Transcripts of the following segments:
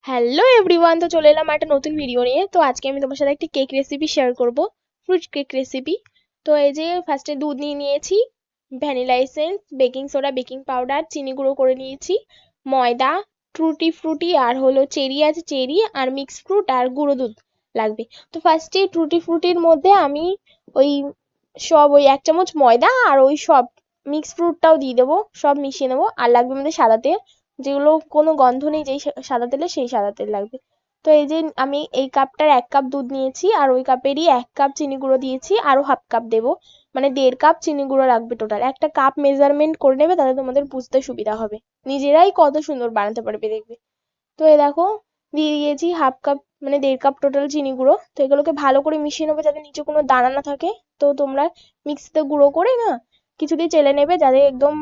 Hello everyone, তো চলে এলাম একটা নতুন ভিডিও নিয়ে। তো আজকে আমি তোমার সাথে একটি কেক রেসিপি শেয়ার করব, ফ্রুট কেক রেসিপি। তো এই যে ফার্স্টে দুধ নিয়ে নিয়েছি, vanilla essence, baking soda, baking powder, চিনি গুঁড়ো করে নিয়েছি, ময়দা, টুটি ফ্রুটি, আর হলো চেরি আছে চেরি, আর মিক্স ফ্রুট আর গুঁড়ো দুধ লাগবে। তো ফার্স্টে টুটি ফ্রুটির মধ্যে আমি ওই ওই 1 চামচ ময়দা আর ওই সব মিক্স ফ্রুটটাও দিয়ে দেবো, সব মিশিয়ে নেবো। আর লাগবে আমাদের সাদা তেল, যেগুলো কোনো গন্ধ নেই যেই সাদা তেলে, সেই সাদা তেল লাগবে। তো এই যে আমি এই কাপটার 1 কাপ দুধ নিয়েছি, আর ওই কাপেরই 1 কাপ চিনি গুঁড়ো দিয়েছি, আরো হাফ কাপ দেবো, মানে 1.5 কাপ চিনি গুঁড়ো লাগবে। টোটাল একটা কাপ মেজারমেন্ট করে নেবে, তাহলে তোমাদের বুঝতে সুবিধা হবে, নিজেরাই কত সুন্দর বানাতে পারবে দেখবে। তো এই দেখো, দিয়ে দিয়েছি হাফ কাপ, মানে 1.5 কাপ টোটাল চিনি গুঁড়ো। তো এগুলোকে ভালো করে মিশিয়ে নেবো যাতে নিচে কোনো দানা না থাকে। তো তোমরা মিক্সিতে গুঁড়ো করে না কিছুতেই চেলে নেবে, যাতে একদম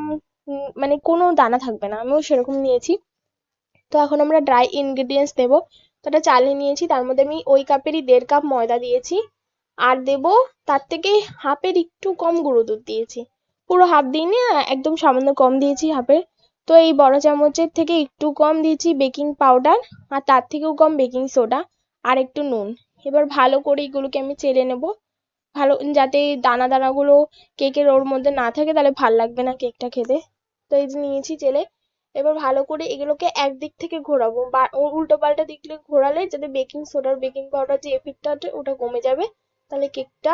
মানে কোনো দানা থাকবে না, আমিও সেরকম নিয়েছি। তো এখন আমরা ড্রাই ইনগ্রেডিয়েন্টস দেবো। তো একটা চালনি নিয়েছি, তার মধ্যে আমি ওই কাপেরই 1.5 কাপ ময়দা দিয়েছি, আর দেবো তার থেকে হাফের একটু কম গুঁড়ো দুধ দিয়েছি। পুরো হাফ দিইনি, একদম সামান্য কম দিয়েছি, হাফের। তো এই বড় চামচের থেকে একটু কম দিয়েছি বেকিং পাউডার, আর তার থেকেও কম বেকিং সোডা, আর একটু নুন। এবার ভালো করে এগুলোকে আমি চেলে নেব, ভালো যাতে দানা দানাগুলো কেকের ওর মধ্যে না থাকে, তাহলে ভাল লাগবে না কেকটা খেতে। তো এই যে নিয়েছি চেলে। এবার ভালো করে এগুলোকে একদিক থেকে ঘোরাবো, বা উল্টো পাল্টা দিক থেকে ঘোরালে যাতে বেকিং সোডার বেকিং পাউডার যে এফেক্টটা আছে ওটা কমে যাবে, তাহলে কেকটা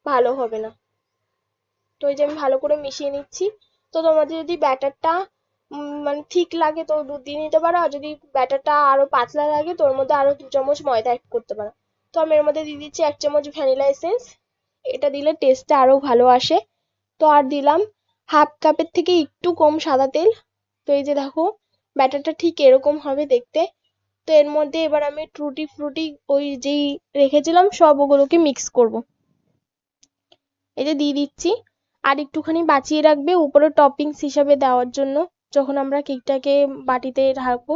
ভালো হবে না। তো এই যে আমি ভালো করে মিশিয়ে নিচ্ছি। তো তোমাদের যদি ব্যাটারটা মানে ঠিক লাগে তো দুধ দিয়ে নিতে পারো, আর যদি ব্যাটারটা আরো পাতলা লাগে তো ওর মধ্যে আরো 2 চামচ ময়দা অ্যাড করতে পারো। তো আমি এর মধ্যে দিয়ে দিচ্ছি 1 চামচ ভ্যানিলা এসেন্স, এটা দিলে টেস্টটা আরো ভালো আসে। তো আর দিলাম হাফ কাপের থেকে একটু কম সাদা তেল। তো এই যে দেখো, ব্যাটারটা ঠিক এরকম হবে দেখতে। তো এর মধ্যে এবার আমি টুটি ফ্রুটি ওই যেই রেখেছিলাম সব ওগুলোকে মিক্স করব। এই যে দিয়ে দিচ্ছি, আর একটুখানি বাঁচিয়ে রাখবে উপরে টপিংস হিসাবে দেওয়ার জন্য, যখন আমরা কেকটাকে বাটিতে ঢাকবো।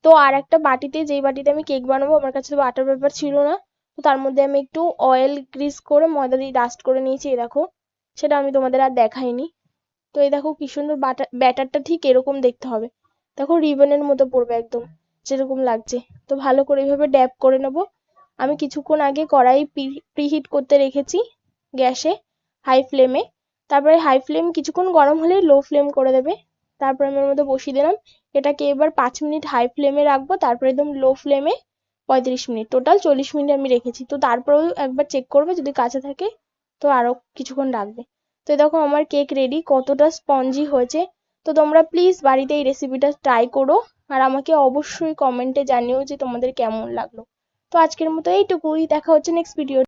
তো আর একটা বাটিতে, যেই বাটিতে আমি কেক বানাবো, আমার কাছে তো বাটার পেপার ছিল না, তো তার মধ্যে আমি একটু অয়েল গ্রিস করে ময়দা দিয়ে ডাস্ট করে নিয়েছি। এই দেখো, সেটা আমি তোমাদের আর দেখাইনি। তো এই দেখো কি সুন্দর ব্যাটারটা ঠিক এরকম দেখতে হবে। দেখো রিবনের মতো পড়বে একদম, যেরকম লাগছে। তো ভালো করে এইভাবে ড্যাব করে নেবো। আমি কিছুক্ষণ আগে কড়াই প্রিহিট করতে রেখেছি গ্যাসে, হাই ফ্লেমে। তারপরে হাই ফ্লেম কিছুক্ষণ গরম হলে লো ফ্লেম করে দেবে। তারপরে আমি ওর মধ্যে বসিয়ে দিলাম। এটাকে এবার 5 মিনিট হাই ফ্লেমে রাখবো, তারপরে একদম লো ফ্লেমে 35 মিনিট, টোটাল 40 মিনিট আমি রেখেছি। তো তারপরেও একবার চেক করবে, যদি কাঁচা থাকে তো আরো কিছুক্ষণ রাখবে। তো দেখো আমার কেক রেডি, কতটা স্পঞ্জি হয়েছে। তো তোমরা প্লিজ বাড়িতে এই রেসিপিটা ট্রাই করো, আর আমাকে অবশ্যই কমেন্টে জানিও যে তোমাদের কেমন লাগলো। তো আজকের মতো এইটুকুই, দেখা হচ্ছে নেক্সট ভিডিও।